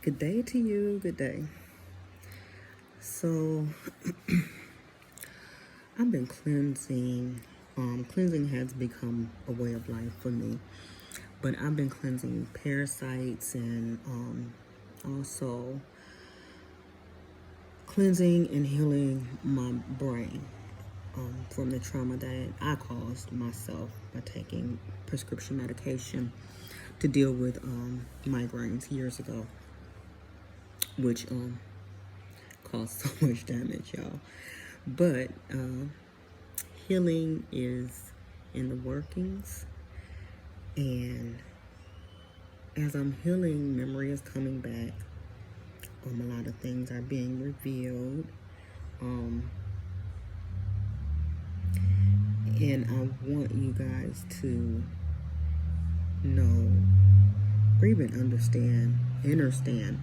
Good day to you. Good day. So, I've been cleansing. Cleansing has become a way of life for me. But I've been cleansing parasites and also cleansing and healing my brain from the trauma that I caused myself by taking prescription medication to deal with migraines years ago, which caused so much damage, y'all. But healing is in the workings, and as I'm healing, memory is coming back. A lot of things are being revealed. And I want you guys to know or even understand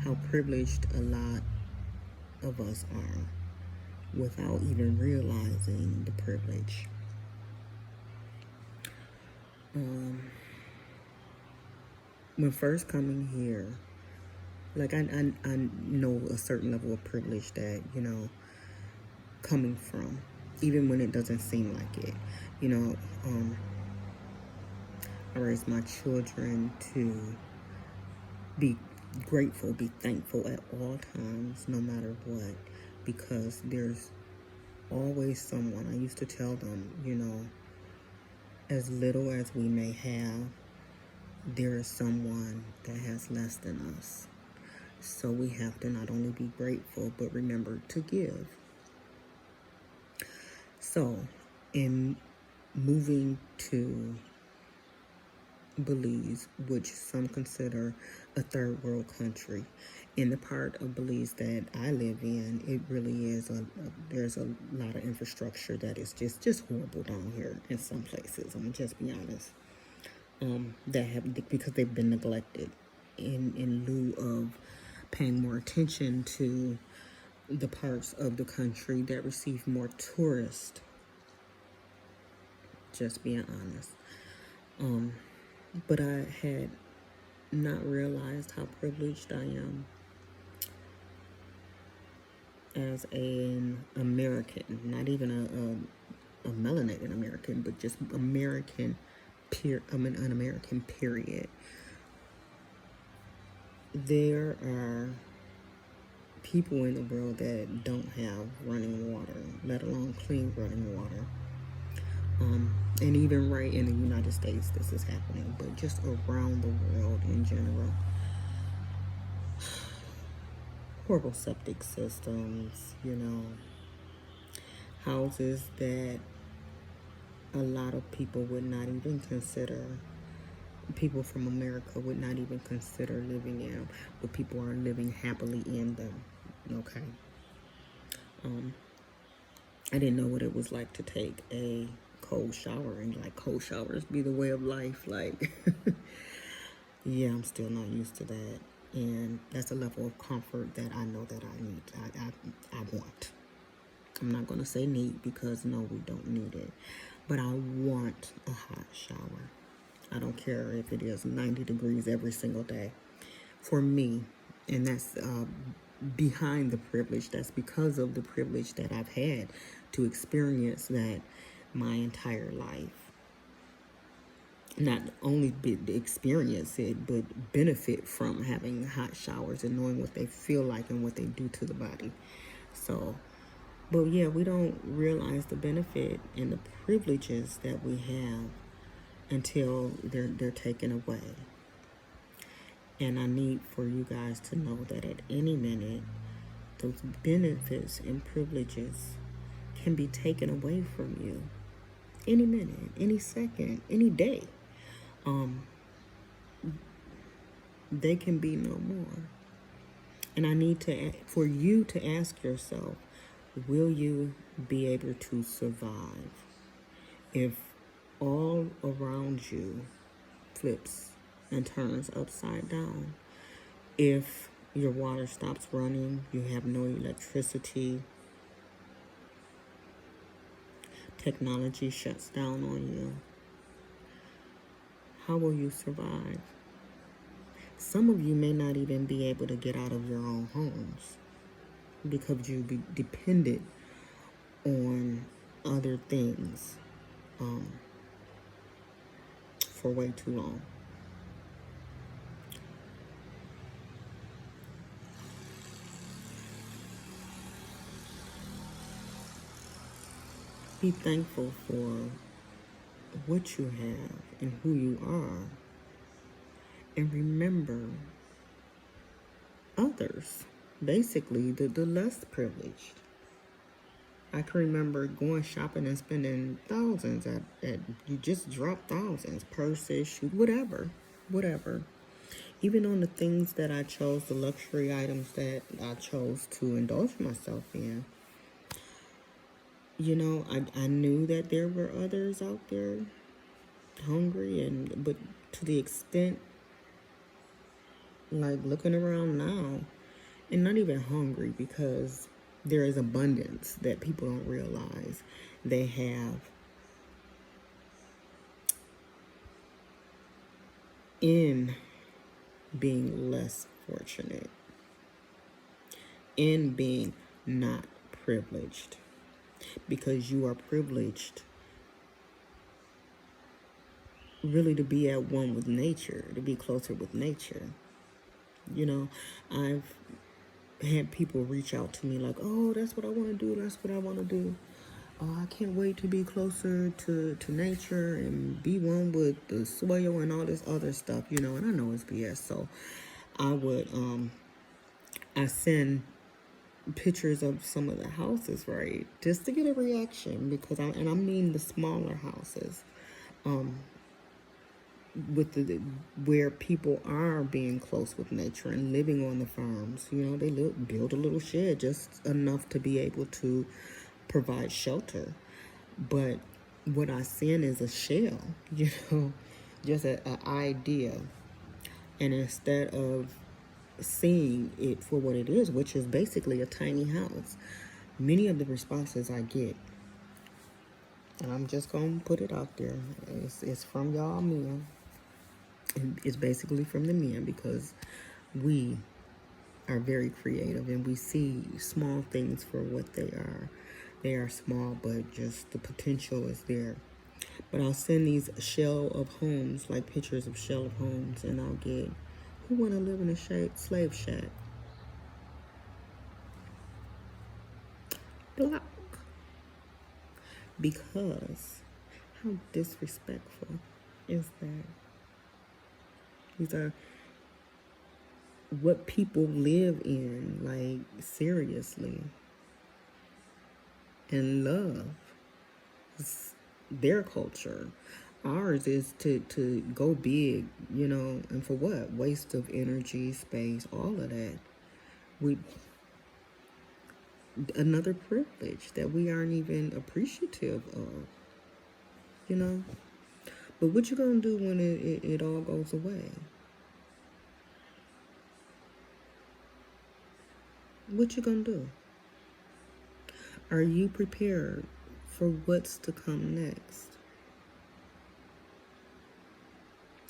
how privileged a lot of us are without even realizing the privilege. When first coming here, like I know a certain level of privilege that, coming from, even when it doesn't seem like it. I raised my children to be grateful, be thankful at all times, no matter what, because there's always someone. I used to tell them, as little as we may have, there is someone that has less than us. So we have to not only be grateful, but remember to give. So, in moving to Belize, which some consider a third world country, in the part of Belize that I live in, it really is there's a lot of infrastructure that is just horrible down here in some places. I'm gonna just be honest. Because they've been neglected in lieu of paying more attention to the parts of the country that receive more tourists. Just being honest. But I had not realized how privileged I am as an American, not even a melanated American, but just American. An American, period. There are people in the world that don't have running water, let alone clean running water. And even right in the United States, this is happening, but just around the world in general. Horrible septic systems, houses that a lot of people would not even consider, people from America would not even consider living in, but people are living happily in them, okay? I didn't know what it was like to take a cold shower, and cold showers be the way of life, yeah, I'm still not used to that, and that's a level of comfort that I know that I need, I want. I'm not going to say need, because no, we don't need it. But I want a hot shower. I don't care if it is 90 degrees every single day. For me, and that's behind the privilege. That's because of the privilege that I've had to experience that my entire life. Not only experience it, but benefit from having hot showers and knowing what they feel like and what they do to the body. So, but yeah, we don't realize the benefit and the privileges that we have until they're taken away. And I need for you guys to know that at any minute, those benefits and privileges can be taken away from you. Any minute, any second, any day. They can be no more. And I need for you to ask yourself, will you be able to survive if all around you flips and turns upside down? If your water stops running, you have no electricity, technology shuts down on you, how will you survive? Some of you may not even be able to get out of your own homes because you be dependent on other things for way too long. Be thankful for what you have and who you are. And remember others, basically the less privileged. I can remember going shopping and spending thousands at you just drop thousands, purses, shoes, whatever. Even on the things that I chose, the luxury items that I chose to indulge myself in. You know, I knew that there were others out there hungry, but to the extent, like looking around now, and not even hungry, because there is abundance that people don't realize they have in being less fortunate, in being not privileged, because you are privileged really to be at one with nature, to be closer with nature. You know, I've had people reach out to me like, oh, that's what I want to do, that's what I want to do. Oh, I can't wait to be closer to nature and be one with the soil and all this other stuff, you know, and I know it's BS. So I send pictures of some of the houses, right, just to get a reaction, because I mean the smaller houses, with the where people are being close with nature and living on the farms. You know, they build a little shed just enough to be able to provide shelter, but what I send is a shell, you know, just an idea. And instead of seeing it for what it is, which is basically a tiny house, many of the responses I get, and I'm just gonna put it out there, it's from y'all men. It's basically from the men, because we are very creative and we see small things for what they are. They are small, but just the potential is there. But I'll send these shell of homes, like pictures of shell of homes, and I'll get, who want to live in a slave shack? Block. Because how disrespectful is that? These are what people live in, like, seriously. And love is their culture. Ours is to go big, you know, and for what? Waste of energy, space, all of that. Another privilege that we aren't even appreciative of, you know. But what you gonna do when it all goes away? What you gonna do? Are you prepared for what's to come next?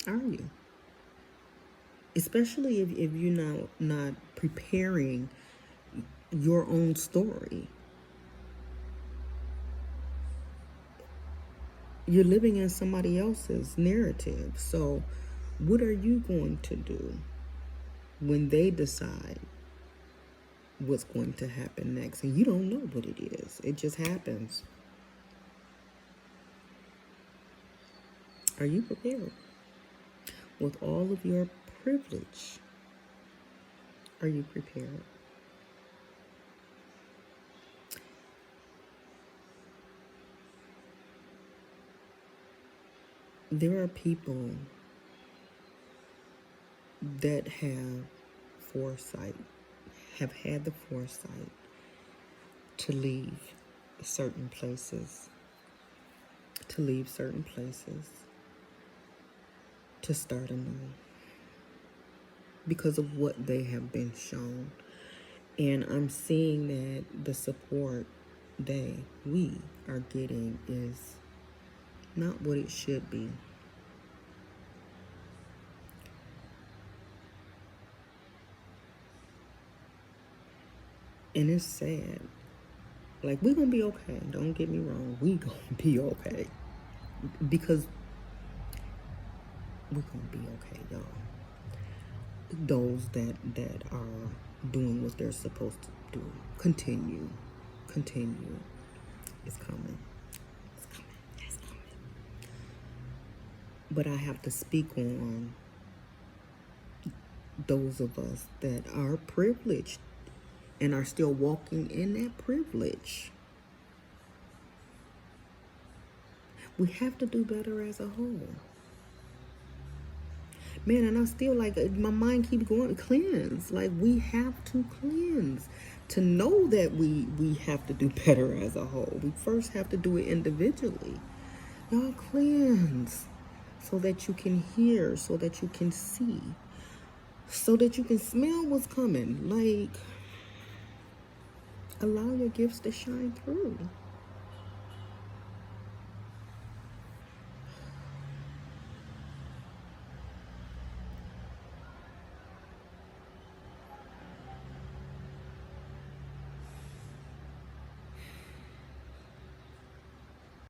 Are you? Especially if you're not preparing your own story. You're living in somebody else's narrative. So what are you going to do when they decide what's going to happen next? And you don't know what it is. It just happens. Are you prepared? With all of your privilege, are you prepared? There are people that have foresight, have had the foresight to leave certain places, to start anew, because of what they have been shown. And I'm seeing that the support we are getting is not what it should be. And it's sad. Like, we're gonna be okay. Don't get me wrong. We gonna be okay. Because we're gonna be okay, y'all. Those that are doing what they're supposed to do. Continue. It's coming. It's coming. But I have to speak on those of us that are privileged and are still walking in that privilege. We have to do better as a whole. Man, and I still, like, my mind keeps going, cleanse. Like, we have to cleanse. To know that we have to do better as a whole, we first have to do it individually. Y'all, cleanse so that you can hear, so that you can see, so that you can smell what's coming. Like, allow your gifts to shine through.